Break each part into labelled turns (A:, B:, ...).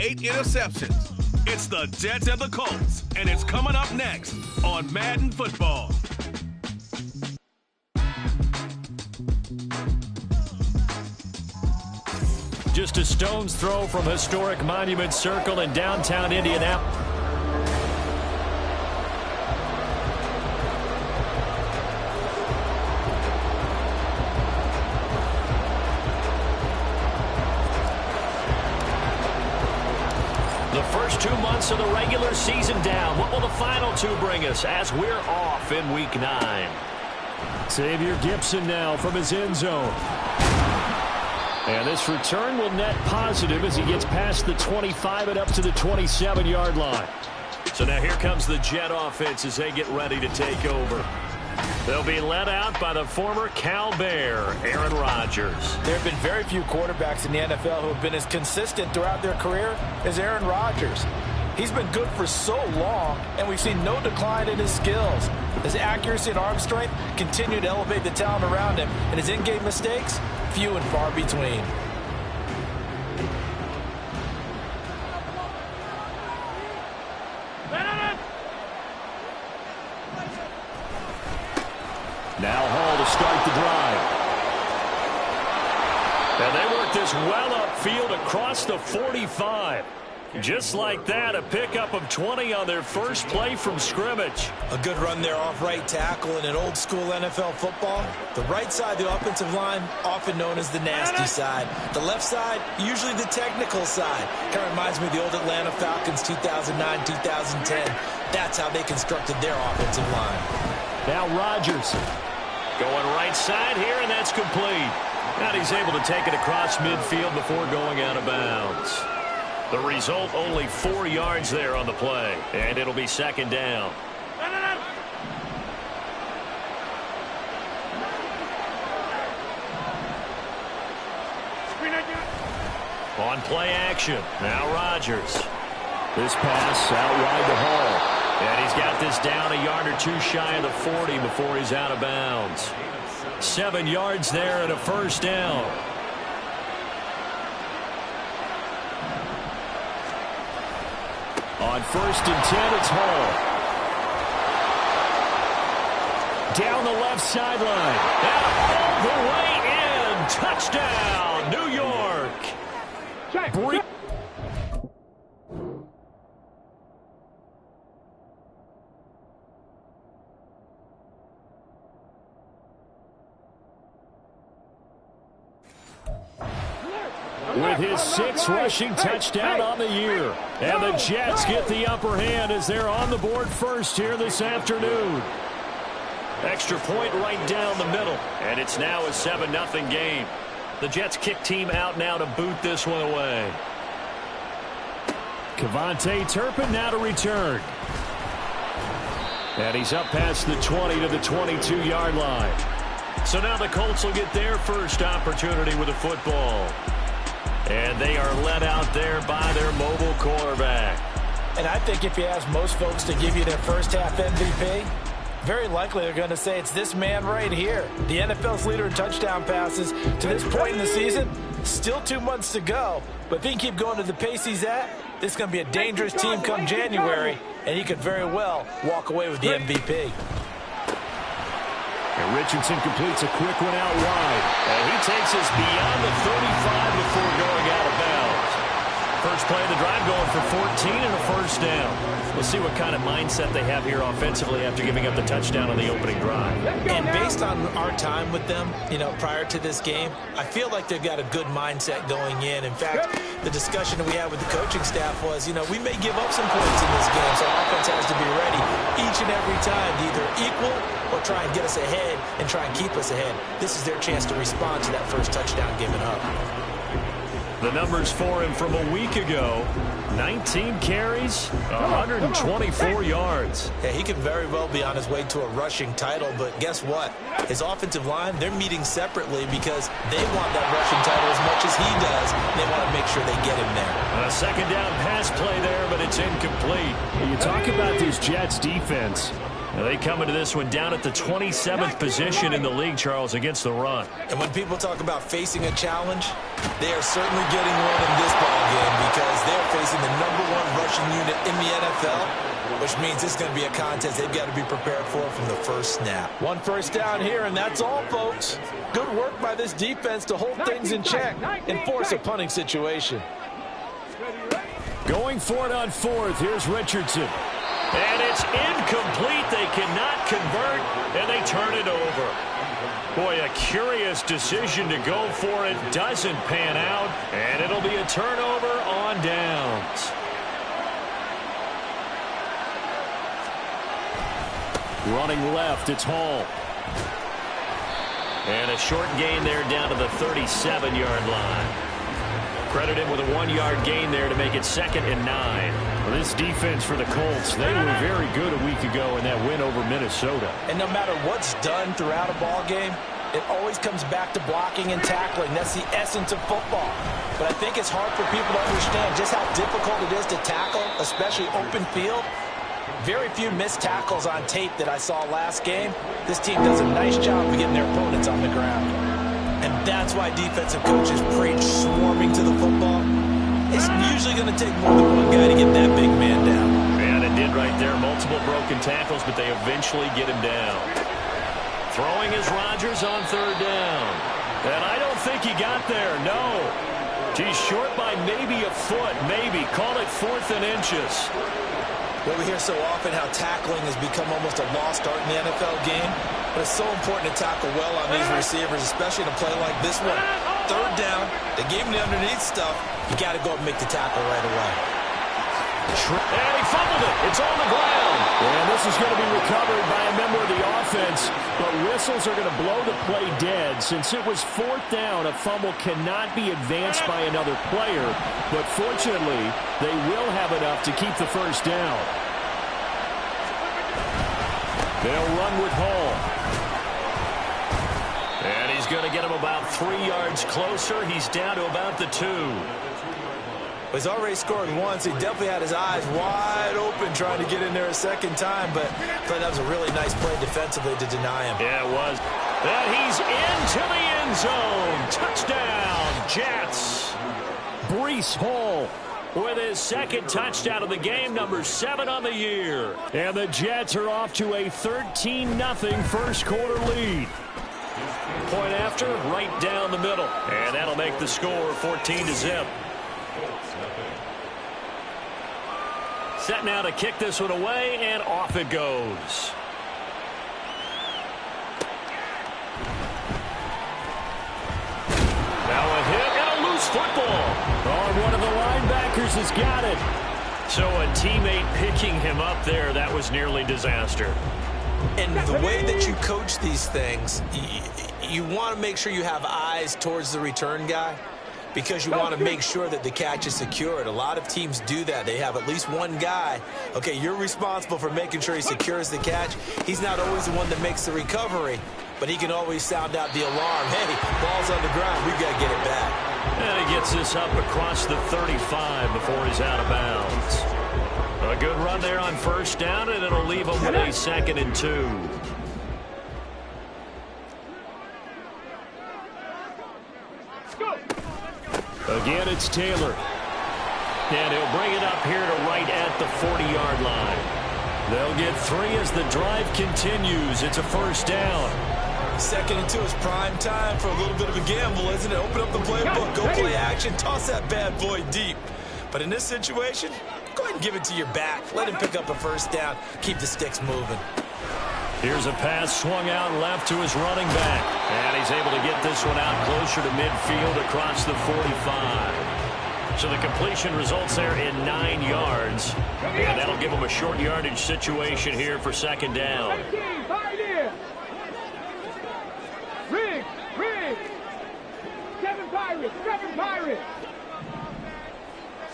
A: 8 interceptions. It's the Jets and the Colts, and it's coming up next on Madden Football.
B: Just a stone's throw from historic Monument Circle in downtown Indianapolis. The first 2 months of the regular season down. What will the final 2 bring us as we're off in Week 9? Xavier Gipson now from his end zone. And this return will net positive as he gets past the 25 and up to the 27-yard line. So now here comes the Jet offense as they get ready to take over. They'll be led out by the former Cal Bear, Aaron Rodgers.
C: There have been very few quarterbacks in the NFL who have been as consistent throughout their career as Aaron Rodgers. He's been good for so long, and we've seen no decline in his skills. His accuracy and arm strength continue to elevate the talent around him, and his in-game mistakes, few and far between.
B: Now Hall to start the drive. And they work this well upfield across the 45. Just like that, a pickup of 20 on their first play from scrimmage.
C: A good run there off right tackle in an old-school NFL football. The right side, the offensive line, often known as the nasty side. The left side, usually the technical side. Kind of reminds me of the old Atlanta Falcons 2009-2010. That's how they constructed their offensive line.
B: Now Rodgers going right side here, and that's complete. Now he's able to take it across midfield before going out of bounds. The result, only 4 yards there on the play, and it'll be second down. On play action, now Rodgers. This pass out wide to Hall. And he's got this down a yard or 2 shy of the 40 before he's out of bounds. 7 yards there and a first down. On 1st and 10, it's Hall. Down the left sideline. And all the way in. Touchdown, New York. With his 6th rushing touchdown on the year. And the Jets get the upper hand as they're on the board first here this afternoon. Extra point right down the middle. And it's now a 7-0 game. The Jets kick team out now to boot this one away. Kevontae Turpin now to return. And he's up past the 20 to the 22-yard line. So now the Colts will get their first opportunity with the football. And they are led out there by their mobile quarterback.
C: And I think if you ask most folks to give you their first half MVP, very likely they're going to say it's this man right here. The NFL's leader in touchdown passes to this point in the season. Still 2 months to go. But if he can keep going to the pace he's at, this is going to be a dangerous team come January. And he could very well walk away with the MVP.
B: And Richardson completes a quick one out wide. And he takes us beyond the 35 before going out of bounds. First play of the drive going for 14 and a first down. We'll see what kind of mindset they have here offensively after giving up the touchdown on the opening drive.
C: And based on our time with them, prior to this game, I feel like they've got a good mindset going in. In fact, the discussion that we had with the coaching staff was, we may give up some points in this game, so our offense has to be ready each and every time to either equal or try and get us ahead and try and keep us ahead. This is their chance to respond to that first touchdown given up.
B: The numbers for him from a week ago, 19 carries, 124 yards.
C: Yeah, he could very well be on his way to a rushing title, but guess what? His offensive line, they're meeting separately because they want that rushing title as much as he does. They want to make sure they get him there.
B: A second down pass play there, but it's incomplete. You talk about this Jets defense. They come into this one down at the 27th position in the league, Charles, against the run.
C: And when people talk about facing a challenge, they are certainly getting one in this ball game because they're facing the in the NFL, which means this is going to be a contest they've got to be prepared for from the first snap. One first down here, and that's all, folks. Good work by this defense to hold things in check and force a punting situation.
B: Going for it on fourth. Here's Richardson. And it's incomplete. They cannot convert, and they turn it over. Boy, a curious decision to go for it. Doesn't pan out, and it'll be a turnover on downs. Running left, it's Hall. And a short gain there down to the 37-yard line. Credit him with a 1-yard gain there to make it 2nd and 9. Well, this defense for the Colts, they were very good a week ago in that win over Minnesota.
C: And no matter what's done throughout a ball game, it always comes back to blocking and tackling. That's the essence of football. But I think it's hard for people to understand just how difficult it is to tackle, especially open field. Very few missed tackles on tape that I saw last game. This team does a nice job of getting their opponents on the ground. And that's why defensive coaches preach swarming to the football. It's usually going to take more than one guy to get that big man down.
B: And it did right there. Multiple broken tackles, but they eventually get him down. Throwing is Rodgers on 3rd down. And I don't think he got there, no. He's short by maybe a foot, maybe. Call it 4th and inches.
C: Well, we hear so often how tackling has become almost a lost art in the NFL game. But it's so important to tackle well on these receivers, especially in a play like this one. 3rd down, they gave him the underneath stuff. You got to go and make the tackle right away.
B: And he fumbled it. It's on the ground. And this is going to be recovered by a member of the offense. But whistles are going to blow the play dead. Since it was 4th down, a fumble cannot be advanced by another player. But fortunately, they will have enough to keep the 1st down. They'll run with Hall. And he's going to get him about 3 yards closer. He's down to about the 2.
C: He's already scored once. He definitely had his eyes wide open trying to get in there a 2nd time, but I thought that was a really nice play defensively to deny him.
B: Yeah, it was. And he's into the end zone. Touchdown, Jets. Breece Hall with his 2nd touchdown of the game, number 7 on the year. And the Jets are off to a 13-0 first quarter lead. Point after, right down the middle. And that'll make the score 14-0. Set now to kick this one away, and off it goes. Now a hit and a loose football. Oh, one of the linebackers has got it. So a teammate picking him up there, that was nearly disaster.
C: And the way that you coach these things, you want to make sure you have eyes towards the return guy, because you want to make sure that the catch is secured. A lot of teams do that. They have at least one guy. Okay, you're responsible for making sure he secures the catch. He's not always the one that makes the recovery, but he can always sound out the alarm. Hey, ball's on the ground. We've got to get it back.
B: And he gets this up across the 35 before he's out of bounds. A good run there on 1st down, and it'll leave him with a 2nd and 2. Again, it's Taylor. And he'll bring it up here to right at the 40-yard line. They'll get 3 as the drive continues. It's a 1st down.
C: 2nd and 2 is prime time for a little bit of a gamble, isn't it? Open up the playbook, go play action, toss that bad boy deep. But in this situation, go ahead and give it to your back. Let him pick up a 1st down. Keep the sticks moving.
B: Here's a pass swung out left to his running back. And he's able to get this one out closer to midfield across the 45. So the completion results there in 9 yards. And that'll give him a short yardage situation here for 2nd down.
D: Seven Pirates.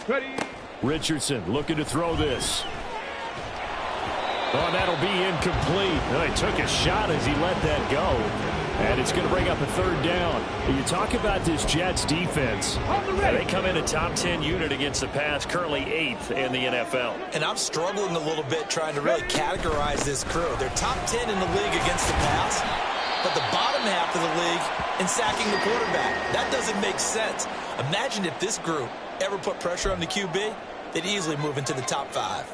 D: Ready.
B: Richardson looking to throw this. Oh, that'll be incomplete. Oh, he took a shot as he let that go. And it's going to bring up a 3rd down. You talk about this Jets defense. They come in a top 10 unit against the pass, currently 8th in the NFL.
C: And I'm struggling a little bit trying to really categorize this crew. They're top 10 in the league against the pass, but the bottom half of the league in sacking the quarterback. That doesn't make sense. Imagine if this group ever put pressure on the QB. they'd easily move into the top 5.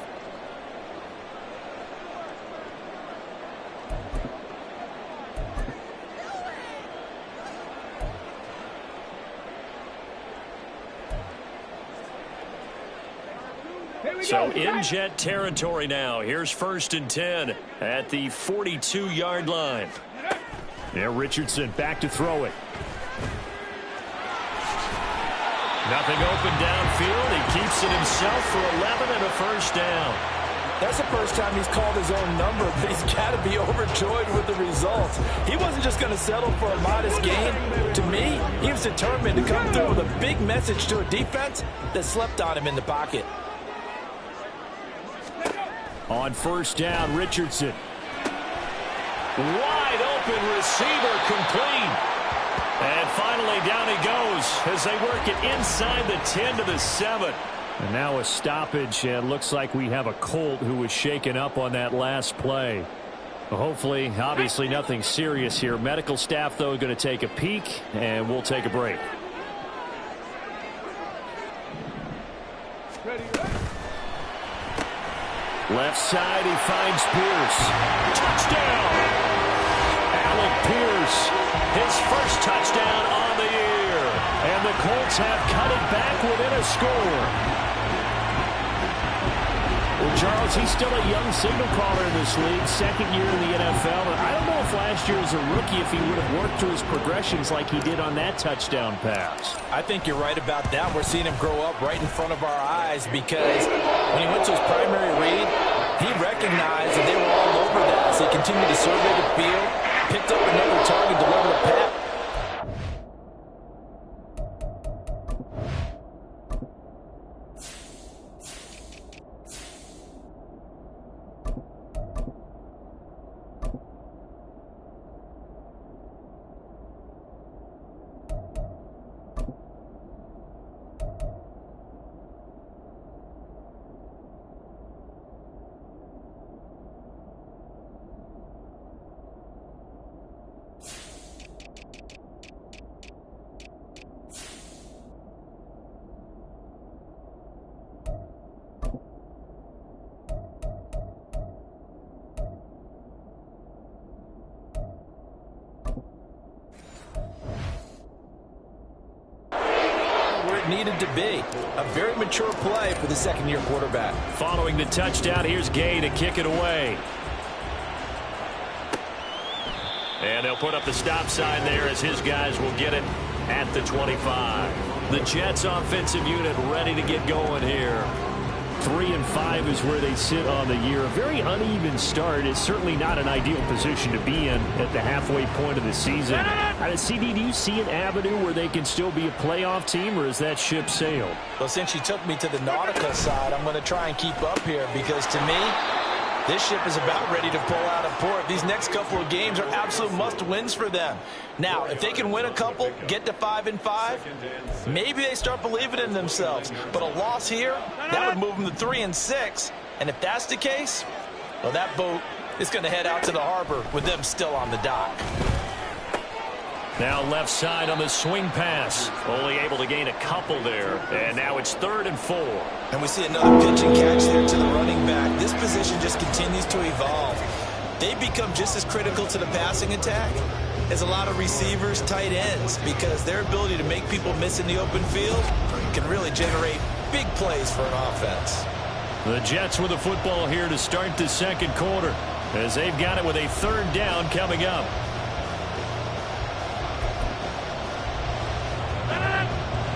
B: So in Jet territory now. Here's 1st and 10 at the 42-yard line. Yeah, Richardson back to throw it. Nothing open downfield. He keeps it himself for 11 and a first down.
C: That's the first time he's called his own number, but he's got to be overjoyed with the results. He wasn't just going to settle for a modest gain. To me, he was determined to come through with a big message to a defense that slept on him in the pocket.
B: On 1st down, Richardson. Wide open receiver, complete. And finally down he goes as they work it inside the 10 to the 7. And now a stoppage, and looks like we have a Colt who was shaken up on that last play. Hopefully, obviously nothing serious here. Medical staff, though, going to take a peek, and we'll take a break. Left side, he finds Pierce. Touchdown! Alec Pierce, his first touchdown on the year. And the Colts have cut it back within a score. Well, Charles, he's still a young signal caller in this league, 2nd year in the NFL. And I don't know if last year as a rookie, if he would have worked through his progressions like he did on that touchdown pass.
C: I think you're right about that. We're seeing him grow up right in front of our eyes because when he went to his primary read, he recognized that they were all over that as he continued to survey the field, picked up another target, delivered a pass. Needed to be a very mature play for the 2nd-year quarterback.
B: Following the touchdown, here's Gay to kick it away. And they'll put up the stop sign there as his guys will get it at the 25. The Jets offensive unit ready to get going here. 3-5 is where they sit on the year. A very uneven start. It's certainly not an ideal position to be in at the halfway point of the season. CD, do you see an avenue where they can still be a playoff team, or is that ship sailed?
C: Well, since you took me to the nautical side, I'm going to try and keep up here because to me, this ship is about ready to pull out of port. These next couple of games are absolute must-wins for them. Now, if they can win a couple, get to 5-5, maybe they start believing in themselves. But a loss here, that would move them to 3-6. And if that's the case, well, that boat is going to head out to the harbor with them still on the dock.
B: Now left side on the swing pass. Only able to gain a couple there. And now it's 3rd and 4.
C: And we see another pitch and catch there to the running back. This position just continues to evolve. They become just as critical to the passing attack as a lot of receivers, tight ends, because their ability to make people miss in the open field can really generate big plays for an offense.
B: The Jets with the football here to start the 2nd quarter as they've got it with a 3rd down coming up.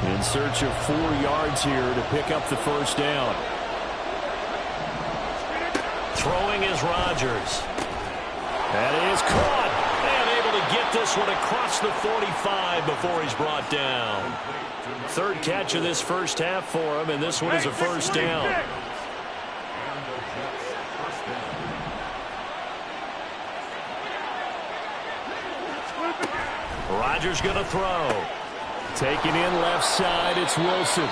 B: In search of 4 yards here to pick up the 1st down. Throwing is Rodgers. That is caught. And able to get this one across the 45 before he's brought down. 3rd catch of this first half for him, and this one is a 1st down. Rodgers going to throw. Taking in left side, it's Wilson.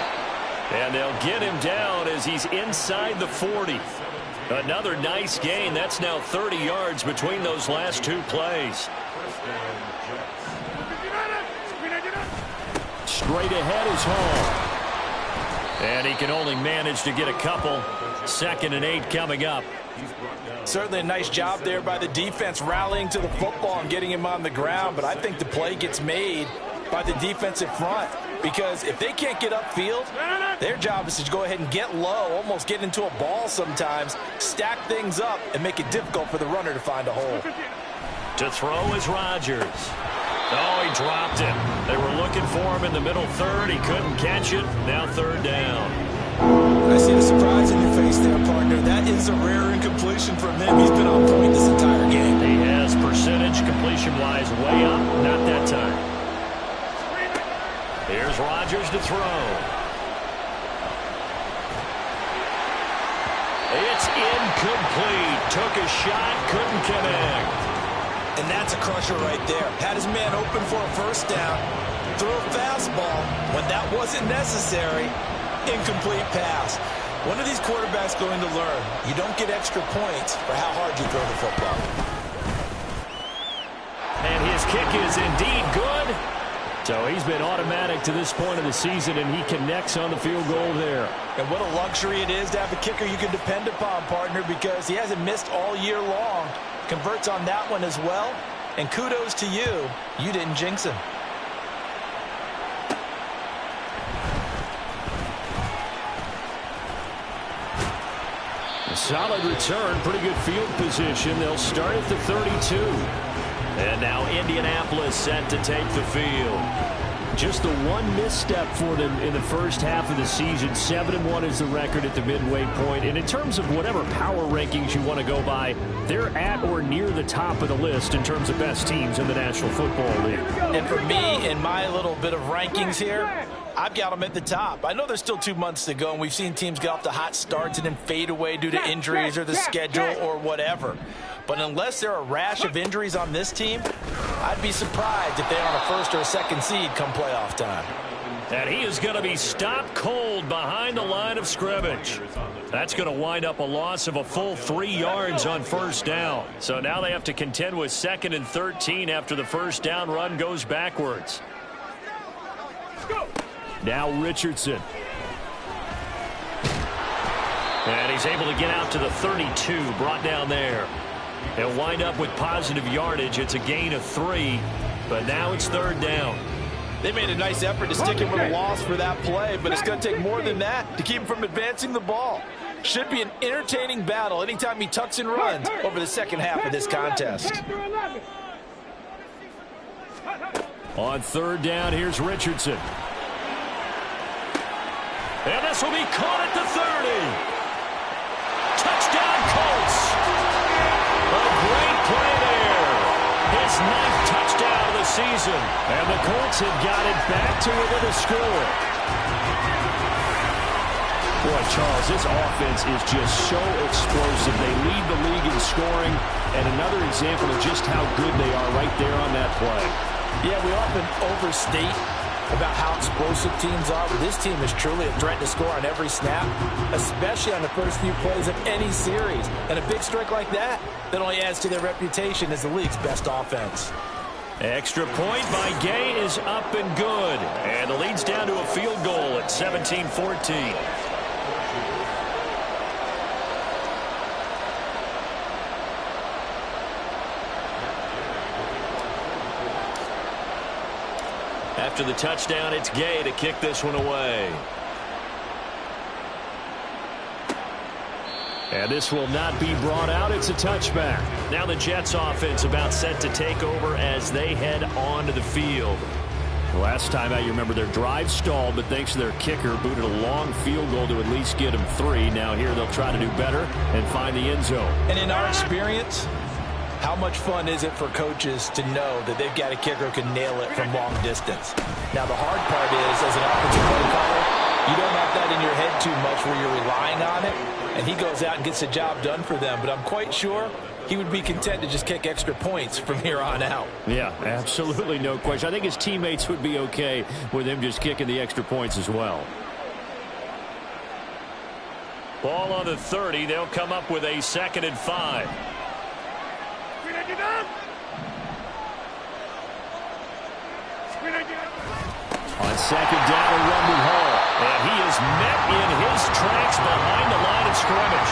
B: And they'll get him down as he's inside the 40. Another nice gain. That's now 30 yards between those last 2 plays. Straight ahead is Hall. And he can only manage to get a couple. 2nd and 8 coming up.
C: Certainly a nice job there by the defense rallying to the football and getting him on the ground. But I think the play gets made by the defensive front. Because if they can't get upfield, their job is to go ahead and get low, almost get into a ball sometimes, stack things up, and make it difficult for the runner to find a hole.
B: To throw is Rodgers. Oh, he dropped it. They were looking for him in the middle third. He couldn't catch it. Now 3rd down.
C: I see the surprise in your face there, partner. That is a rare incompletion from him. He's been on point this entire game.
B: He has percentage completion-wise way up. Not that time. Here's Rodgers to throw. It's incomplete. Took a shot, couldn't connect.
C: And that's a crusher right there. Had his man open for a first down. Threw a fastball when that wasn't necessary. Incomplete pass. One of these quarterbacks going to learn. You don't get extra points for how hard you throw the football.
B: And his kick is indeed good. So he's been automatic to this point of the season, and he connects on the field goal there. And
C: what a luxury it is to have a kicker you can depend upon, partner, because he hasn't missed all year long. Converts on that one as well. And kudos to you. You didn't jinx him.
B: A solid return. Pretty good field position. They'll start at the 32. And now Indianapolis set to take the field. Just the one misstep for them in the first half of the season. 7-1 is the record at the midway point. And in terms of whatever power rankings you want to go by, they're at or near the top of the list in terms of best teams in the National Football League.
C: And for me, in my little bit of rankings here, I've got them at the top. I know there's still 2 months to go, and we've seen teams get off to hot starts and then fade away due to injuries or the schedule or whatever. But unless there are a rash of injuries on this team, I'd be surprised if they're on a 1st or a 2nd seed come playoff time.
B: And he is going to be stopped cold behind the line of scrimmage. That's going to wind up a loss of a full 3 yards on 1st down. So now they have to contend with 2nd and 13 after the 1st down run goes backwards. Now Richardson. And he's able to get out to the 32, brought down there. He'll wind up with positive yardage. It's a gain of 3, but now it's 3rd down.
C: They made a nice effort to stick him with a loss for that play, but it's going to take more than that to keep him from advancing the ball. Should be an entertaining battle anytime he tucks and runs over the second half of this contest.
B: On 3rd down, here's Richardson. And this will be caught at the 30. Touchdown, Colts. A great play there. His 9th touchdown of the season. And the Colts have got it back to within a score. Boy, Charles, this offense is just so explosive. They lead the league in scoring. And another example of just how good they are right there on that play.
C: Yeah, we often overstate about how explosive teams are, but this team is truly a threat to score on every snap, especially on the first few plays of any series. And a big strike like that only adds to their reputation as the league's best offense.
B: Extra point by Gay is up and good. And the lead's down to a field goal at 17-14. After the touchdown, it's Gay to kick this one away. And this will not be brought out. It's a touchback. Now the Jets offense about set to take over as they head onto the field. Last time out, you remember their drive stalled, but thanks to their kicker, booted a long field goal to at least get them 3. Now here they'll try to do better and find the end zone.
C: And in our experience, how much fun is it for coaches to know that they've got a kicker who can nail it from long distance? Now, the hard part is, as an offensive play caller, you don't have that in your head too much where you're relying on it, and he goes out and gets the job done for them. But I'm quite sure he would be content to just kick extra points from here on out.
B: Yeah, absolutely no question. I think his teammates would be okay with him just kicking the extra points as well. Ball on the 30. They'll come up with a 2nd and 5. On 2nd down, a run with Hall. And he is met defense tracks behind the line of scrimmage.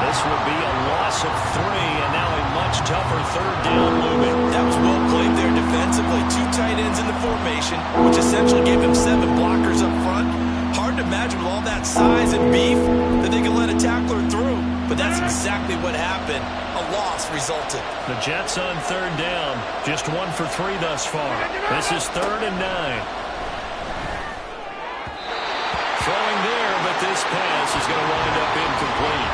B: This would be a loss of 3, and now a much tougher third down looming.
C: That was well played there defensively. 2 tight ends in the formation, which essentially gave them 7 blockers up front. Hard to imagine with all that size and beef that they could let a tackler through. But that's exactly what happened. A loss resulted.
B: The Jets on third down. Just 1 for 3 thus far. This is 3rd and 9. Throwing there, but this pass is going to wind up incomplete.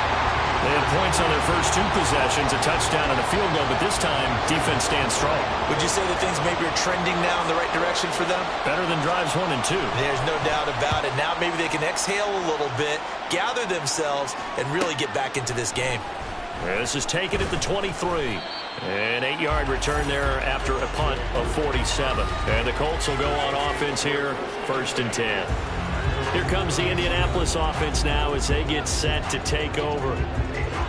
B: They had points on their first 2 possessions, a touchdown and a field goal, but this time, defense stands strong.
C: Would you say that things maybe are trending now in the right direction for them?
B: Better than drives 1 and 2.
C: There's no doubt about it. Now maybe they can exhale a little bit, gather themselves, and really get back into this game.
B: This is taken at the 23. An 8-yard return there after a punt of 47. And the Colts will go on offense here, 1st and 10. Here comes the Indianapolis offense now as they get set to take over.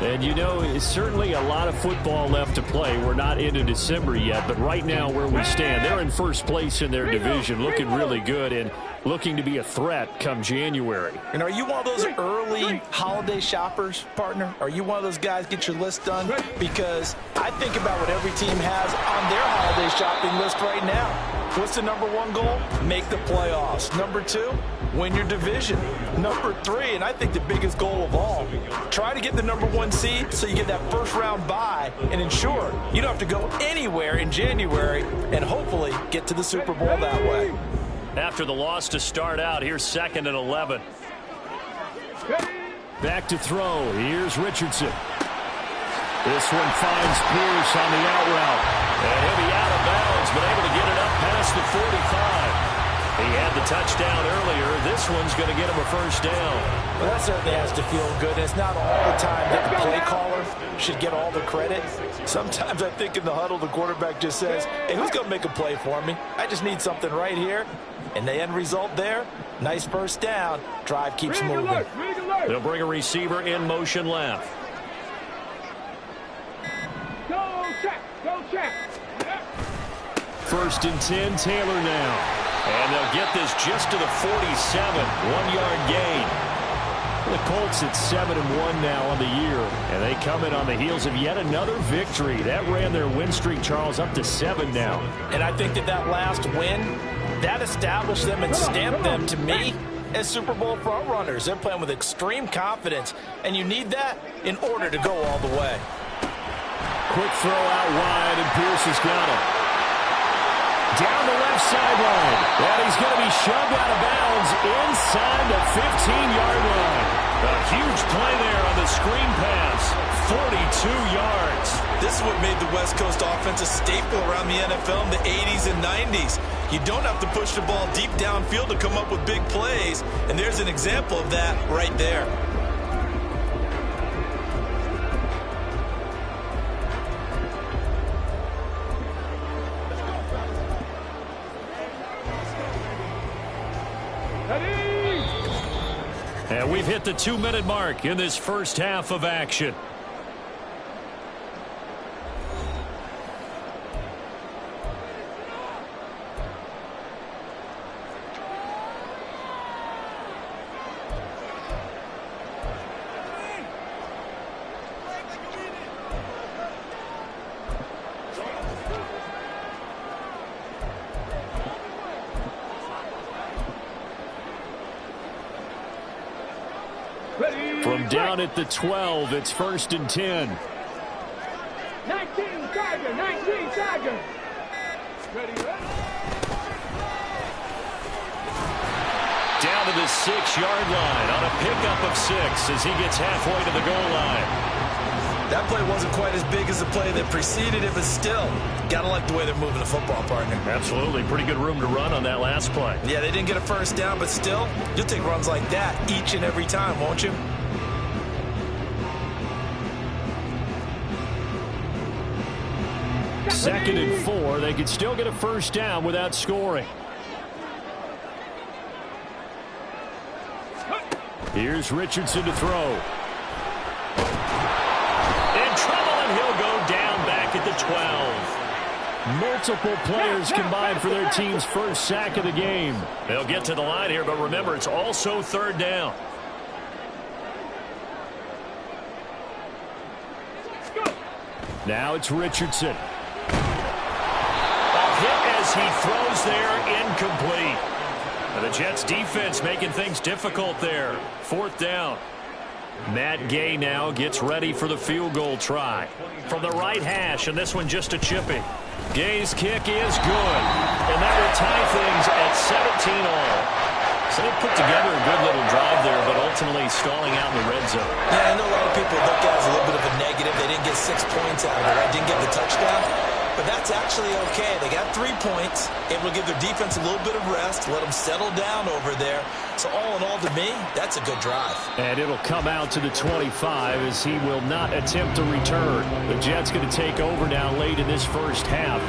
B: And you know, it's certainly a lot of football left to play. We're not into December yet, but right now where we stand, they're in first place in their division, looking really good and looking to be a threat come January.
C: And are you one of those early holiday shoppers, partner? Are you one of those guys get your list done? Because I think about what every team has on their holiday shopping list right now. What's the number 1 goal? Make the playoffs. Number 2, win your division. Number 3, and I think the biggest goal of all, try to get the number 1 seed so you get that first round bye and ensure you don't have to go anywhere in January and hopefully get to the Super Bowl that way.
B: After the loss to start out, here's 2nd and 11. Back to throw. Here's Richardson. This one finds Pierce on the out route. And he'll be out of bounds, but able to get it up past the 45. He had the touchdown earlier. This one's going to get him a first down.
C: Well, that certainly has to feel good. And it's not all the time that the play caller should get all the credit. Sometimes I think in the huddle, the quarterback just says, hey, who's going to make a play for me? I just need something right here. And the end result there, nice first down. Drive keeps moving.
B: They'll bring a receiver in motion left.
D: Go check, go check.
B: 1st and 10, Taylor now. And they'll get this just to the 47, 1-yard gain. The Colts at 7-1 now on the year, and they come in on the heels of yet another victory. That ran their win streak, Charles, up to 7 now.
C: And I think that last win, that established them and stamped them, to me, as Super Bowl front runners. They're playing with extreme confidence, and you need that in order to go all the way.
B: Quick throw out wide, and Pierce has got it. Down the left sideline. And he's going to be shoved out of bounds inside the 15-yard line. A huge play there on the screen pass. 42 yards.
C: This is what made the West Coast offense a staple around the NFL in the 80s and 90s. You don't have to push the ball deep downfield to come up with big plays. And there's an example of that right there.
B: And we've hit the 2-minute mark in this first half of action. From down at the 12, it's 1st and 10.
D: 19 Tiger, 19 Tiger. Ready,
B: Down to the 6-yard line on a pickup of 6 as he gets halfway to the goal line.
C: That play wasn't quite as big as the play that preceded it, but still, got to like the way they're moving the football, partner.
B: Absolutely. Pretty good room to run on that last play.
C: Yeah, they didn't get a first down, but still, you'll take runs like that each and every time, won't you?
B: Second and 4. They could still get a first down without scoring. Here's Richardson to throw. In trouble, and he'll go down back at the 12. Multiple players combined for their team's first sack of the game. They'll get to the line here, but remember, it's also third down. Now it's Richardson. A hit as he throws there, incomplete. And the Jets defense making things difficult there. 4th down. Matt Gay now gets ready for the field goal try. From the right hash, and this one just a chipping. Gay's kick is good. And that will tie things at 17 all. So they put together a good little drive there, but ultimately stalling out in the red zone.
C: Yeah, I know a lot of people look at it as a little bit of a negative. They didn't get 6 points out of it. Right? Didn't get the touchdown. But that's actually okay. They got 3 points, able to give their defense a little bit of rest, let them settle down over there. So all in all, to me, that's a good drive. And
B: it'll come out to the 25 as he will not attempt to return. The Jets going to take over now late in this first half.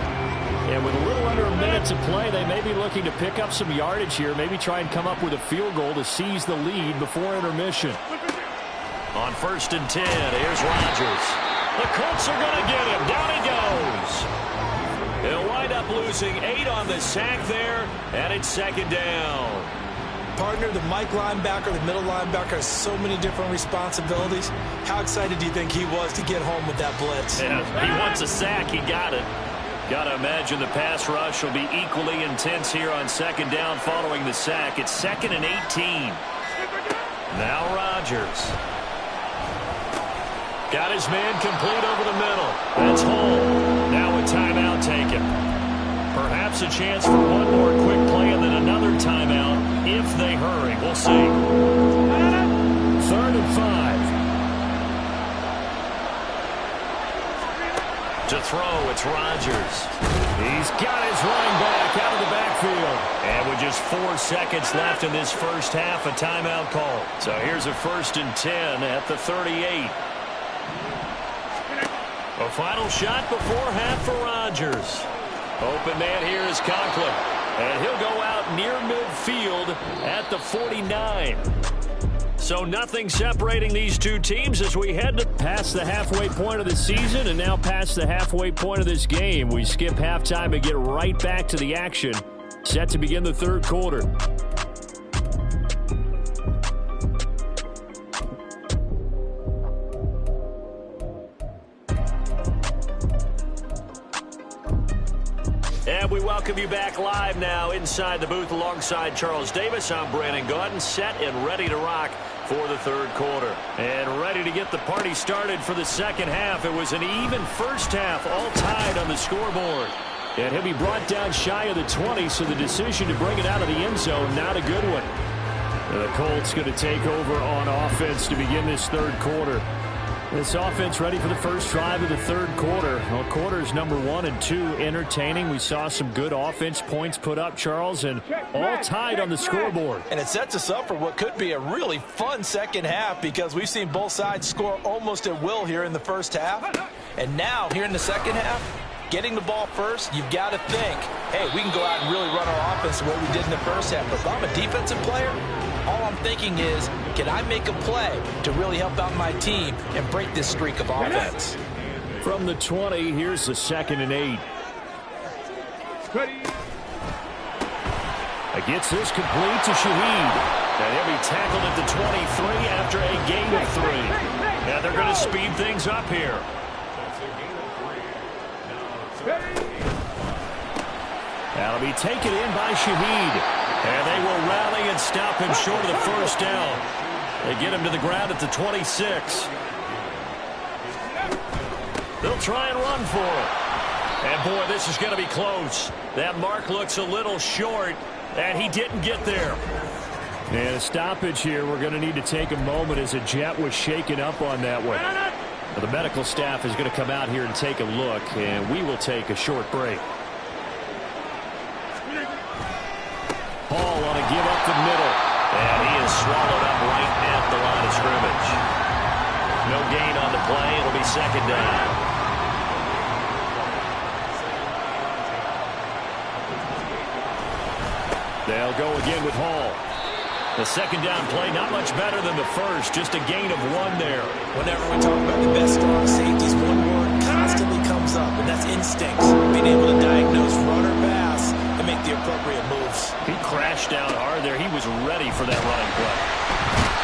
B: And with a little under a minute to play, they may be looking to pick up some yardage here, maybe try and come up with a field goal to seize the lead before intermission. On 1st and 10, here's Rodgers. The Colts are going to get him. Down he goes. He'll wind up losing 8 on the sack there, and it's 2nd down.
C: Partner, the Mike linebacker, the middle linebacker has so many different responsibilities. How excited do you think he was to get home with that blitz?
B: Yeah, he wants a sack. He got it. Got to imagine the pass rush will be equally intense here on 2nd down following the sack. It's 2nd and 18. Now Rodgers. Got his man complete over the middle. That's home. Now a timeout taken. Perhaps a chance for one more quick play and then another timeout if they hurry. We'll see. 3rd and 5. To throw, it's Rodgers. He's got his running back out of the backfield. And with just 4 seconds left in this first half, a timeout call. So here's a 1st and 10 at the 38. A final shot before half for Rodgers. Open man here is Conklin. And he'll go out near midfield at the 49. So nothing separating these two teams as we head to past the halfway point of the season and now past the halfway point of this game. We skip halftime and get right back to the action. Set to begin the 3rd quarter. And we welcome you back live now inside the booth alongside Charles Davis. I'm Brandon Gaudin, set and ready to rock for the 3rd quarter. And ready to get the party started for the 2nd half. It was an even first half, all tied on the scoreboard. And he'll be brought down shy of the 20, so the decision to bring it out of the end zone, not a good one. And the Colts going to take over on offense to begin this 3rd quarter. This offense ready for the first drive of the 3rd quarter. Well, quarters number 1 and 2 entertaining. We saw some good offense points put up, Charles, and all tied on the scoreboard.
C: And it sets us up for what could be a really fun 2nd half because we've seen both sides score almost at will here in the first half. And now, here in the 2nd half, getting the ball first, you've got to think, hey, we can go out and really run our offense the way we did in the first half. But if I'm a defensive player, all I'm thinking is, can I make a play to really help out my team and break this streak of offense?
B: From the 20, here's the 2nd and 8. Gets this complete to Shaheed. And he'll be tackled at the 23 after a gain of 3. Now they're going to speed things up here. That'll be taken in by Shaheed. And they will rally and stop him short of the first down. They get him to the ground at the 26. They'll try and run for it. And, boy, this is going to be close. That mark looks a little short, and he didn't get there. And a stoppage here. We're going to need to take a moment as a Jet was shaken up on that one. The medical staff is going to come out here and take a look, and we will take a short break. Hall on a give up the middle. And he is swallowed up right at the line of scrimmage. No gain on the play. It'll be 2nd down. They'll go again with Hall. The 2nd down play, not much better than the first. Just a gain of 1 there.
C: Whenever we talk about the best strong safeties, one word constantly comes up, and that's instincts. Being able to diagnose run or pass and make the appropriate moves.
B: He crashed down hard there. He was ready for that running play.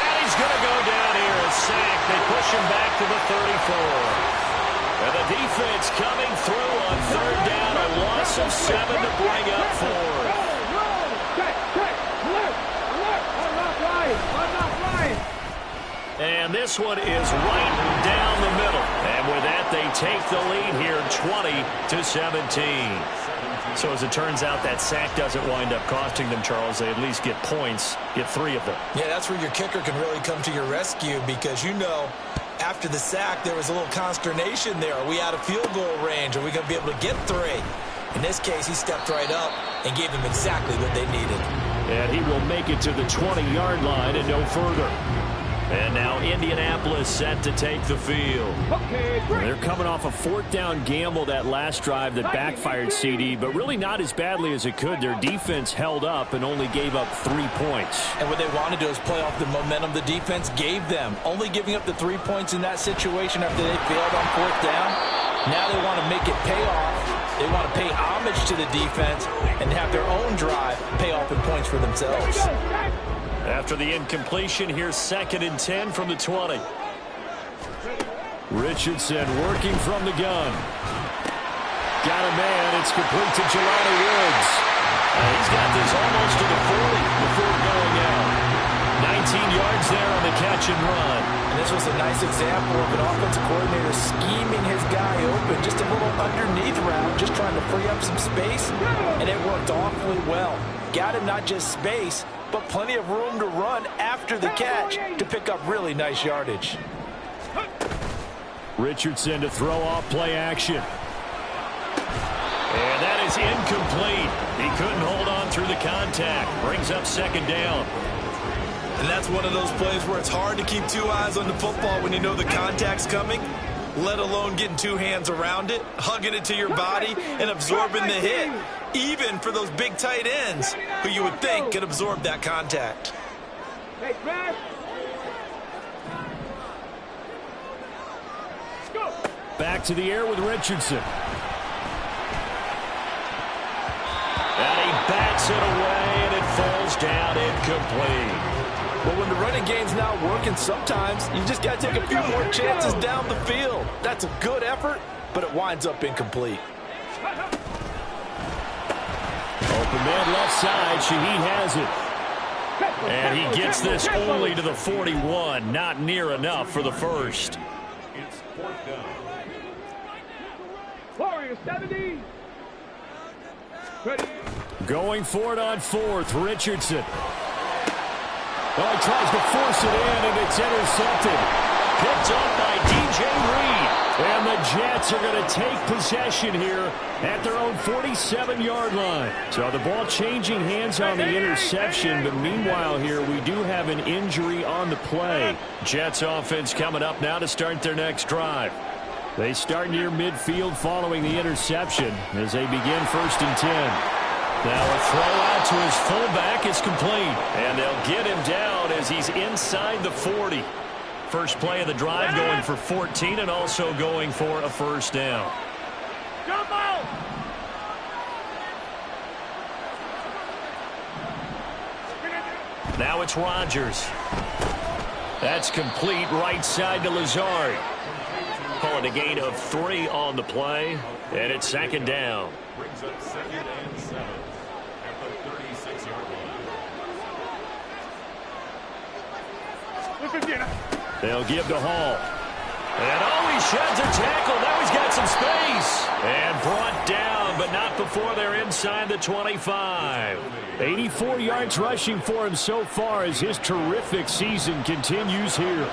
B: And he's going to go down here, a sack. They push him back to the 34. And the defense coming through on third down, a loss of 7 to bring up fourth.
D: Check. Alert. I'm not flying.
B: And this one is right down the middle. And with that, they take the lead here 20-17. So as it turns out, that sack doesn't wind up costing them, Charles. They at least get points, get 3 of them.
C: Yeah, that's where your kicker can really come to your rescue because, after the sack, there was a little consternation there. Are we out of field goal range? Are we going to be able to get 3? In this case, he stepped right up and gave them exactly what they needed.
B: And he will make it to the 20-yard line and no further. And now Indianapolis set to take the field. They're coming off a 4th down gamble that last drive that backfired, CD, but really not as badly as it could. Their defense held up and only gave up 3 points.
C: And what they want to do is play off the momentum the defense gave them. Only giving up the 3 points in that situation after they failed on 4th down. Now they want to make it pay off. They want to pay homage to the defense and have their own drive pay off in points for themselves.
B: After the incompletion, here's 2nd and 10 from the 20. Richardson working from the gun. Got a man. It's complete to Jelani Woods. He's got this almost to the 40 before going out. 19 yards there on the catch and run.
C: And this was a nice example of an offensive coordinator scheming his guy open. Just a little underneath route, just trying to free up some space. And it worked awfully well. Got him not just space, but plenty of room to run after the catch to pick up really nice yardage.
B: Richardson to throw off play action. And that is incomplete. He couldn't hold on through the contact. Brings up 2nd down.
C: And that's one of those plays where it's hard to keep 2 eyes on the football when you know the contact's coming, let alone getting 2 hands around it, hugging it to your body, and absorbing the hit, even for those big tight ends who you would think could absorb that contact.
D: Hey, man. Go.
B: Back to the air with Richardson. And he bats it away, and it falls down incomplete.
C: But when the running game's not working, sometimes you just got to take a few more chances down the field. That's a good effort, but it winds up incomplete.
B: Open man left side. Shaheed has it. And he gets this only to the 41. Not near enough for the first.
A: It's 4th down.
D: Warriors 70. Ready.
B: Going for it on 4th. Richardson. Well, he tries to force it in, and it's intercepted. Picked up by DJ Reed. And the Jets are going to take possession here at their own 47-yard line. So the ball changing hands on the interception, but meanwhile here we do have an injury on the play. Jets offense coming up now to start their next drive. They start near midfield following the interception as they begin 1st and 10. Now a throw out to his fullback is complete. And they'll get him down as he's inside the 40. First play of the drive going for 14 and also going for a 1st down.
D: Jump out.
B: Now it's Rodgers. That's complete right side to Lazard. Calling a gain of 3 on the play. And it's 2nd down.
A: Brings up 2nd and 7 at the 36-yard line.
B: They'll give to Hall. And he sheds a tackle. Now he's got some space. And brought down, but not before they're inside the 25. 84 yards rushing for him so far as his terrific season continues here.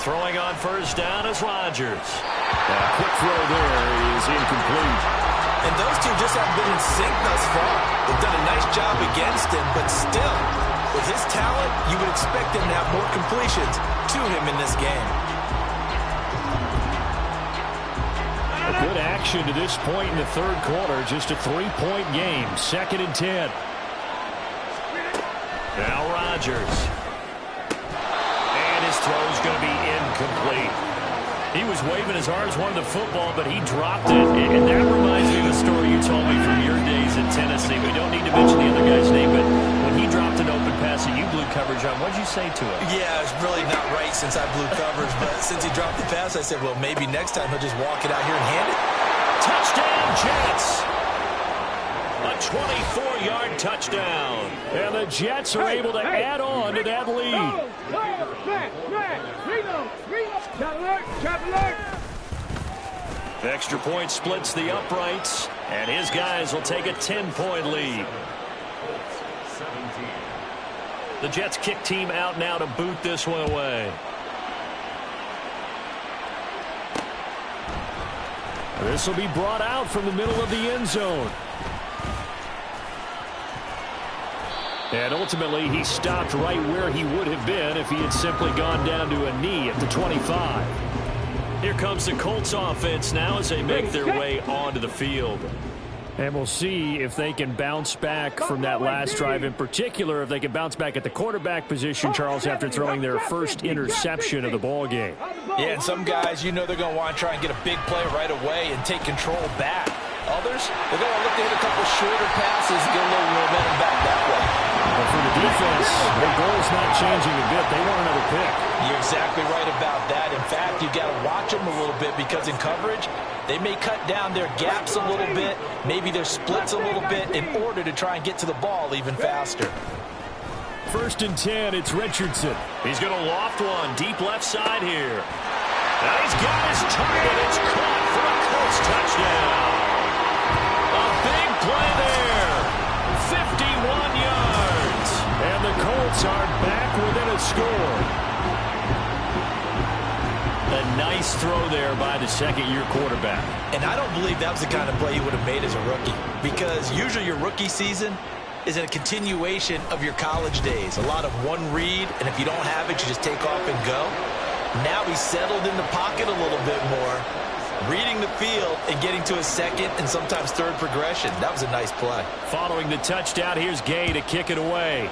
B: Throwing on 1st down is Rodgers. A quick throw there is incomplete.
C: And those two just haven't been in sync thus far. They've done a nice job against him, but still, with his talent, you would expect him to have more completions to him in this game.
B: A good action to this point in the 3rd quarter. Just a 3-point game. 2nd and 10. Now Rodgers. And his throw's going to be incomplete. He was waving his arms, wanted the football, but he dropped it. And that reminds me of the story you told me from your days in Tennessee. We don't need to mention the other guy's name, but when he dropped an open pass that you blew coverage on, what did you say to him?
C: Yeah, it's really not right since I blew coverage, but since he dropped the pass, I said, well, maybe next time he'll just walk it out here and hand it.
B: Touchdown, Jets! A 24-yard touchdown. And the Jets are able to add on to that lead. The extra point splits the uprights, and his guys will take a 10-point lead. The Jets kick team out now to boot this one away. This will be brought out from the middle of the end zone. And ultimately, he stopped right where he would have been if he had simply gone down to a knee at the 25. Here comes the Colts offense now as they make their way onto the field. And we'll see if they can bounce back from that last drive, in particular, if they can bounce back at the quarterback position, Charles, after throwing their first interception of the ball game.
C: Yeah, and some guys, you know they're going to want to try and get a big play right away and take control back. Others, they're going to look to hit a couple shorter passes and get a little momentum back that way.
B: But for the defense, their goal is not changing a bit. They want another pick.
C: You're exactly right about that. In fact, you've got to watch them a little bit because in coverage, they may cut down their gaps a little bit, maybe their splits a little bit in order to try and get to the ball even faster.
B: 1st and 10, it's Richardson. He's going to loft one deep left side here. And he's got his target. It's caught for a Colts touchdown. A big play there. 51 yards. And the Colts are back within a score. A nice throw there by the second-year quarterback.
C: And I don't believe that was the kind of play he would have made as a rookie, because usually your rookie season is a continuation of your college days. A lot of one read, and if you don't have it, you just take off and go. Now he's settled in the pocket a little bit more, reading the field and getting to a second and sometimes third progression. That was a nice play.
B: Following the touchdown, here's Gay to kick it away.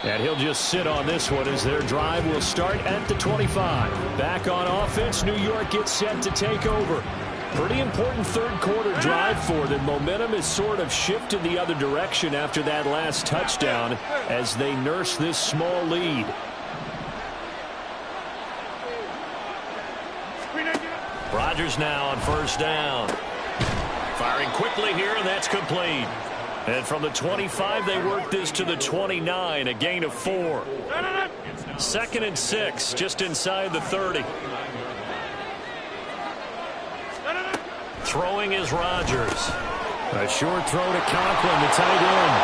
B: And he'll just sit on this one as their drive will start at the 25. Back on offense, New York gets set to take over. Pretty important third-quarter drive for them. Momentum has sort of shifted the other direction after that last touchdown as they nurse this small lead. Rodgers now on 1st down. Firing quickly here, and that's complete. And from the 25, they work this to the 29, a gain of 4. 2nd and 6, just inside the 30. Throwing is Rodgers. A short throw to Conklin, the tight end.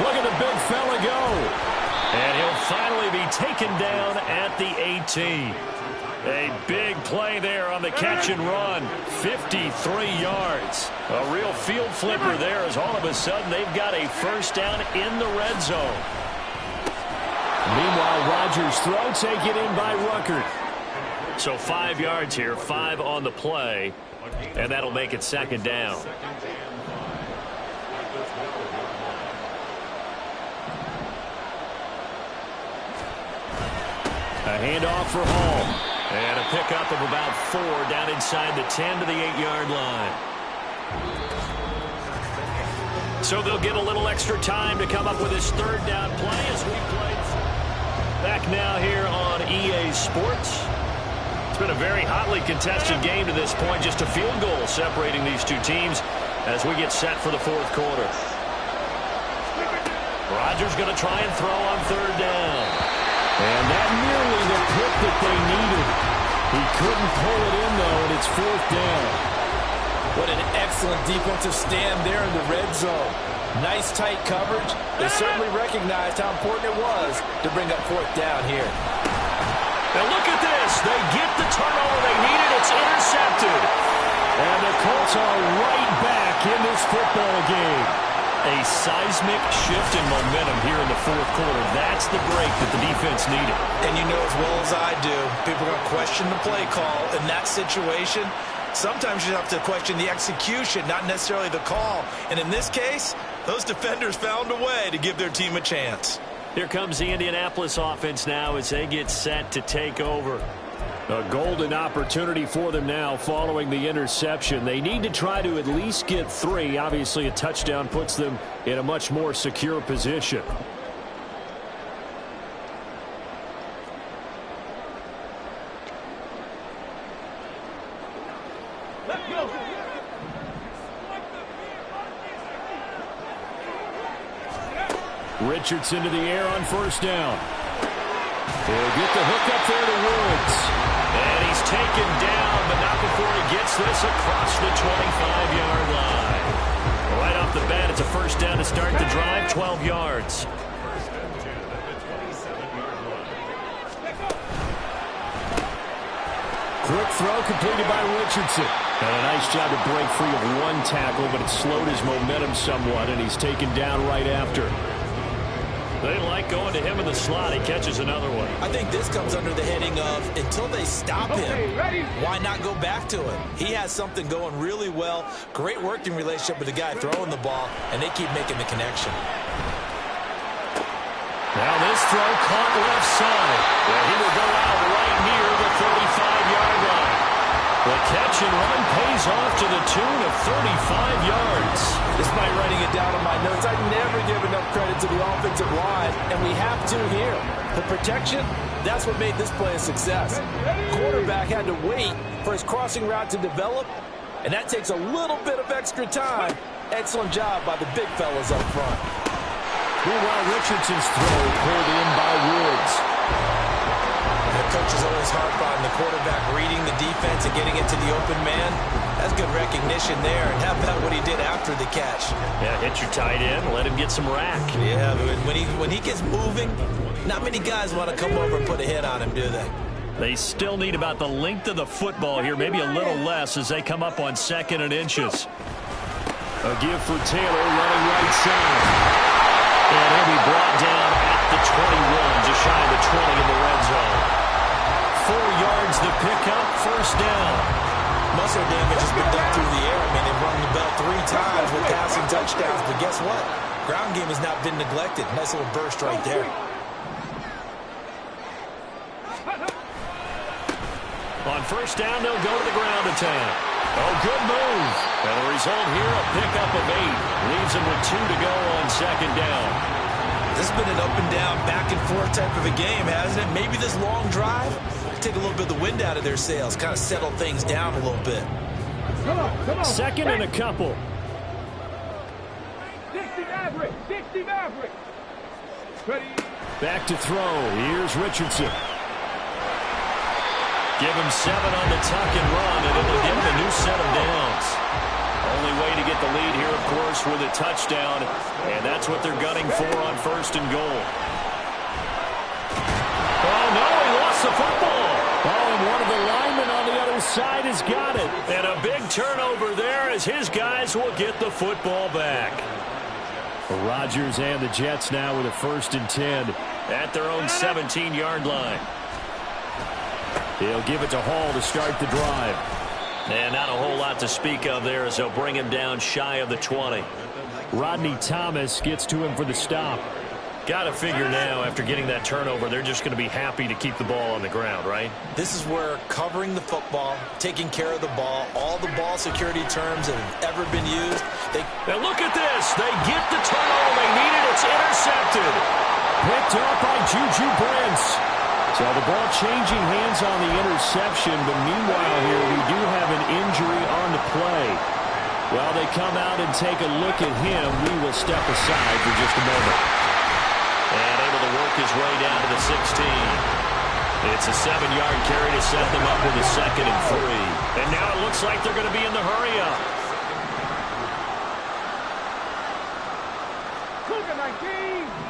B: Look at the big fella go. And he'll finally be taken down at the 18. A big play there on the catch and run. 53 yards. A real field flipper there as all of a sudden they've got a first down in the red zone. Meanwhile, Rodgers' throw taken in by Ruckert. So 5 yards here, 5 on the play, and that'll make it 2nd down. A handoff for Hall. And a pickup of about 4 down inside the 10 to the 8-yard line. So they'll get a little extra time to come up with his 3rd down play as we play. Back now here on EA Sports. It's been a very hotly contested game to this point. Just a field goal separating these two teams as we get set for the 4th quarter. Rodgers going to try and throw on 3rd down. And that nearly the pick that they needed. He couldn't pull it in, though, and it's 4th down.
C: What an excellent defensive stand there in the red zone. Nice tight coverage. They certainly recognized how important it was to bring up 4th down here.
B: Now look at this. They get the turnover they needed. It's intercepted. And the Colts are right back in this football game. A seismic shift in momentum here in the 4th quarter. That's the break that the defense needed.
C: And you know as well as I do, people are going to question the play call in that situation. Sometimes you have to question the execution, not necessarily the call. And in this case, those defenders found a way to give their team a chance.
B: Here comes the Indianapolis offense now as they get set to take over. A golden opportunity for them now following the interception. They need to try to at least get 3. Obviously, a touchdown puts them in a much more secure position. Richardson to the air on first down. He'll get the hook up there to Woods. And he's taken down, but not before he gets this across the 25-yard line. Right off the bat, it's a first down to start the drive, 12 yards. Quick throw completed by Richardson. And a nice job to break free of one tackle, but it slowed his momentum somewhat, and he's taken down right after. They like going to him in the slot. He catches another one.
C: I think this comes under the heading of until they stop him, why not go back to it? He has something going really well. Great working relationship with the guy throwing the ball, and they keep making the connection.
B: Now this throw caught left side. Well, he will go out right near the 35-yard line. The catch and run pays off to the tune of 35 yards.
C: Despite writing it down on my notes, I never give enough credit to the offensive line, and we have to here. The protection, that's what made this play a success. Quarterback had to wait for his crossing route to develop, and that takes a little bit of extra time. Excellent job by the big fellas up front.
B: Meanwhile, Richardson's throw pulled in by Woods.
C: The coach is always harp on the quarterback reading the defense and getting into the open man. That's good recognition there. And how about what he did after the catch?
B: Yeah, hit your tight end, let him get some rack.
C: Yeah, but when he gets moving, not many guys want to come over and put a hit on him, do they?
B: They still need about the length of the football here, maybe a little less as they come up on 2nd and inches. A give for Taylor running right side. And he'll be brought down at the 21, just shy of the 20 in the red zone. 4 yards the pickup, first down.
C: Muscle damage has been done through the air. I mean, they've rung the bell 3 times with passing touchdowns. But guess what? Ground game has not been neglected. Nice little burst right there.
B: On first down, they'll go to the ground attack. Oh, good move. And the result here, a pickup of 8. Leaves them with 2 to go on 2nd down.
C: This has been an up-and-down, back-and-forth type of a game, hasn't it? Maybe this long drive take a little bit of the wind out of their sails, kind of settle things down a little bit.
D: Come on.
B: 2nd and a couple.
D: 60 Maverick. 60 Maverick. Ready.
B: Back to throw. Here's Richardson. Give him 7 on the tuck and run, and it'll give him a new set of downs. Only way to get the lead here, of course, with a touchdown, and that's what they're gunning for on 1st and goal. Oh, no, he lost the football. Oh, and one of the linemen on the other side has got it. And a big turnover there as his guys will get the football back. Rodgers and the Jets now with a 1st and 10 at their own 17-yard line. He'll give it to Hall to start the drive. And not a whole lot to speak of there as they'll bring him down shy of the 20. Rodney Thomas gets to him for the stop. Got to figure now, after getting that turnover, they're just going to be happy to keep the ball on the ground, right?
C: This is where covering the football, taking care of the ball, all the ball security terms that have ever been used.
B: And look at this. They get the turnover they needed. It's intercepted. Picked up by Juju Brents. So the ball changing hands on the interception, but meanwhile here we do have an injury on the play. While they come out and take a look at him, we will step aside for just a moment. And able to work his way down to the 16. It's a 7-yard carry to set them up with a 2nd and 3. And now it looks like they're going to be in the hurry-up.
D: Cougar 19.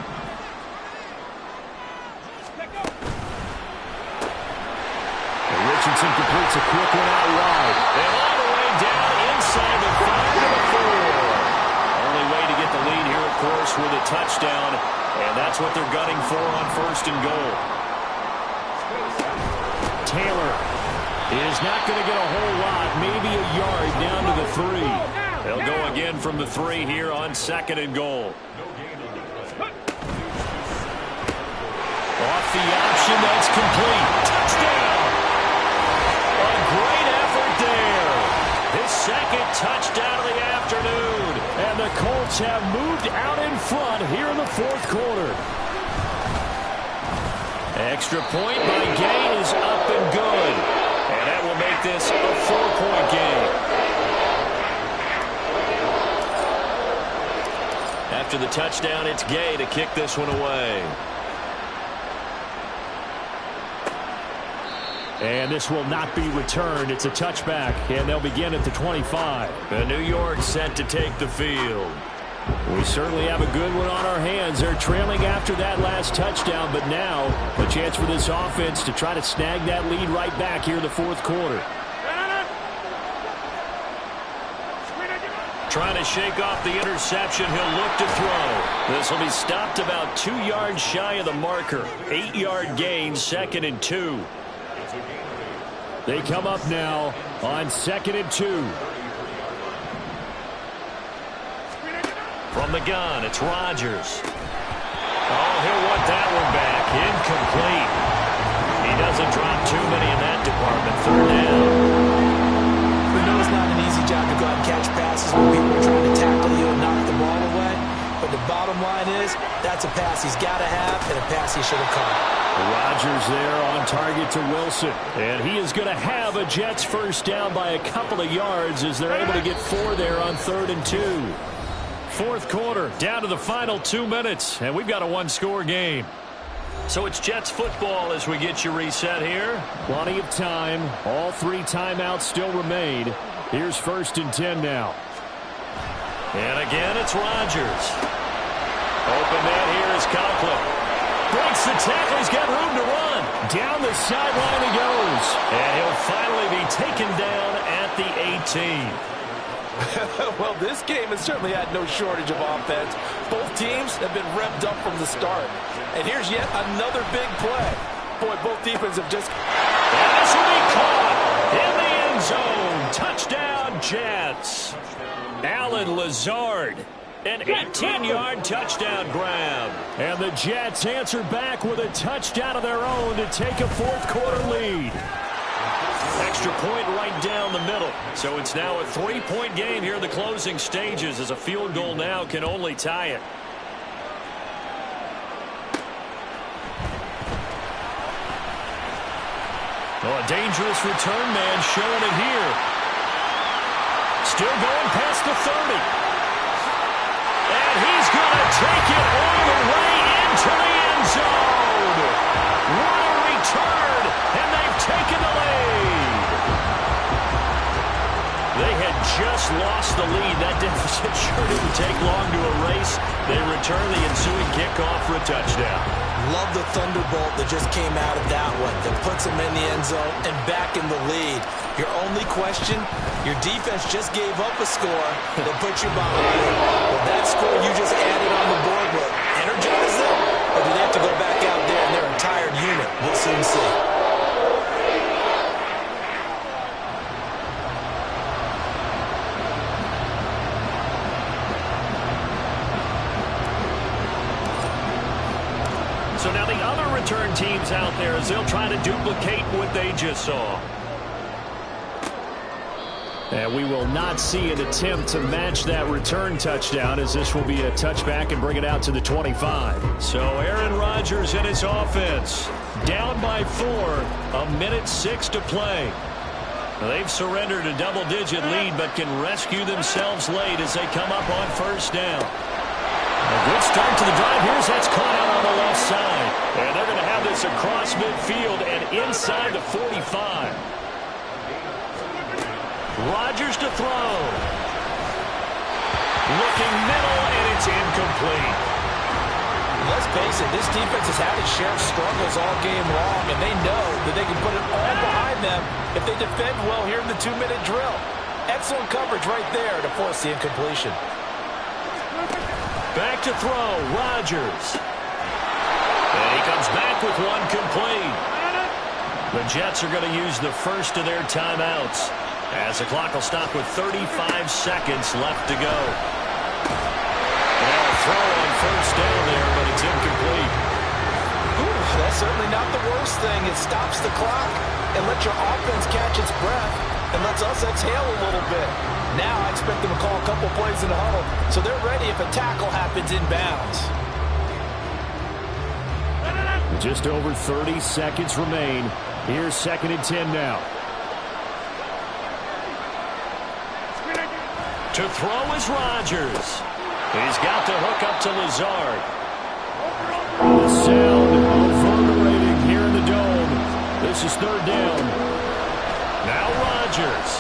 B: Richardson completes a quick one out wide. And all the way down inside the 5 to the 4. Only way to get the lead here, of course, with a touchdown. And that's what they're gunning for on 1st and goal. Taylor is not going to get a whole lot, maybe a yard down to the 3. They'll go again from the 3 here on 2nd and goal. Off the option, that's complete. Touchdown! A great effort there. His second touchdown of the afternoon. And the Colts have moved out in front here in the fourth quarter. Extra point by Gay is up and good. And that will make this a 4-point game. After the touchdown, it's Gay to kick this one away. And this will not be returned. It's a touchback, and they'll begin at the 25. And New York set to take the field. We certainly have a good one on our hands. They're trailing after that last touchdown, but now a chance for this offense to try to snag that lead right back here in the fourth quarter. Trying to shake off the interception. He'll look to throw. This will be stopped about 2 yards shy of the marker. 8-yard gain, 2nd and 2. They come up now on 2nd and 2. From the gun, it's Rodgers. Oh, he'll want that one back. Incomplete. He doesn't drop too many in that department. 3rd down.
C: We know it's not an easy job to go out and catch passes when people are trying to tackle you and knock the ball away. But the bottom line is, that's a pass he's got to have and a pass he should have caught.
B: Rodgers there on target to Wilson. And he is going to have a Jets first down by a couple of yards as they're able to get 4 there on 3rd and 2. Fourth quarter, down to the final 2 minutes, and we've got a 1-score game. So it's Jets football as we get you reset here. Plenty of time. All 3 timeouts still remain. Here's 1st and 10 now. And again, it's Rodgers. Open man here is Conklin. Breaks the tackle. He's got room to run. Down the sideline he goes. And he'll finally be taken down at the 18.
E: Well, this game has certainly had no shortage of offense. Both teams have been revved up from the start. And here's yet another big play. Boy, both defenses have just...
B: And this will be caught in the end zone. Touchdown, Jets. Allen Lazard. An 18-yard touchdown grab. And the Jets answer back with a touchdown of their own to take a fourth quarter lead. Extra point right down the middle. So it's now a 3-point game here in the closing stages as a field goal now can only tie it. Oh, a dangerous return man showing it here. Still going past the 30. And he's going to take it all the way into the end zone. What a return, and they've taken the lead. They had just lost the lead. That deficit sure didn't take long to erase. They return the ensuing kickoff for a touchdown.
C: Love the thunderbolt that just came out of that one. That puts them in the end zone and back in the lead. Your only question, your defense just gave up a score that put you behind. Will that score you just added on the board will energize them? Or do they have to go back out there and their entire unit? We'll soon see.
B: So now the other return teams out there as they'll try to duplicate what they just saw. And we will not see an attempt to match that return touchdown as this will be a touchback and bring it out to the 25. So Aaron Rodgers and his offense down by 4, 1:06 to play. They've surrendered a double-digit lead but can rescue themselves late as they come up on first down. A good start to the drive. That's caught out on the left side. And they're going to have this across midfield and inside the 45. Rodgers to throw. Looking middle, and it's incomplete.
C: Let's face it, this defense has had its share of struggles all game long, and they know that they can put it all behind them if they defend well here in the 2-minute drill. Excellent coverage right there to force the incompletion.
B: Back to throw, Rodgers. And he comes back with one complete. The Jets are going to use the first of their timeouts as the clock will stop with 35 seconds left to go. And a throw on first down there, but it's incomplete.
C: That
E: biggest thing. It stops the clock and lets your offense catch its breath and lets us exhale a little bit. Now I expect them to call a couple plays in the huddle so they're ready if a tackle happens inbounds.
B: Just over 30 seconds remain. Here's 2nd and 10 now. To throw is Rodgers. He's got the hook up to Lazard. The sound reverberating here in the dome. This is 3rd down. Now Rodgers.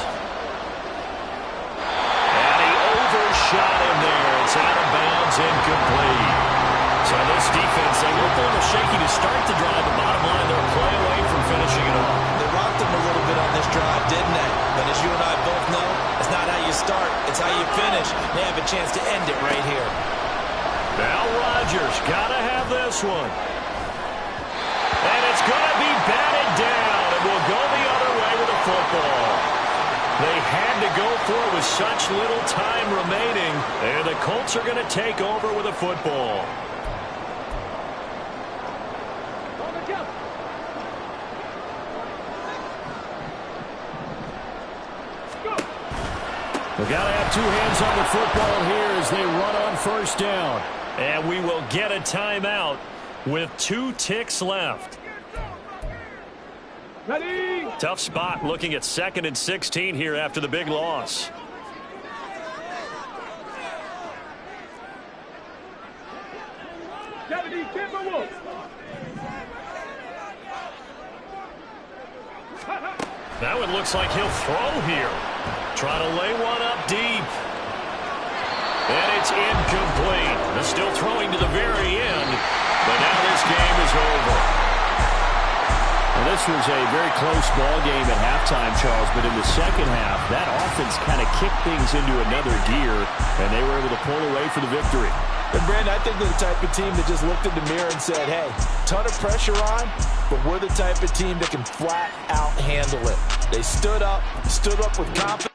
B: And he overshot him there. It's out of bounds, incomplete. So this defense, they looked a little shaky to start the drive. The bottom line, they're a play away from finishing it off.
C: They rocked them a little bit on this drive, didn't they? But as you and I both know, it's not how you start, it's how you finish. They have a chance to end it right here.
B: Now Rodgers, gotta have this one. And it's gonna be batted down, and we'll go the other way with the football. They had to go for it with such little time remaining, and the Colts are gonna take over with a football. We got to have 2 hands on the football here as they run on 1st down. And we will get a timeout with 2 ticks left.
D: Ready?
B: Tough spot looking at 2nd and 16 here after the big loss.
D: Kennedy, Timberwolves.
B: Now it looks like he'll throw here. Try to lay one up deep. And it's incomplete. They're still throwing to the very end. But now this game is over. Well, this was a very close ball game at halftime, Charles. But in the second half, that offense kind of kicked things into another gear. And they were able to pull away for the victory.
E: And Brandon, I think they're the type of team that just looked in the mirror and said, hey, ton of pressure on, but we're the type of team that can flat out handle it. They stood up with confidence.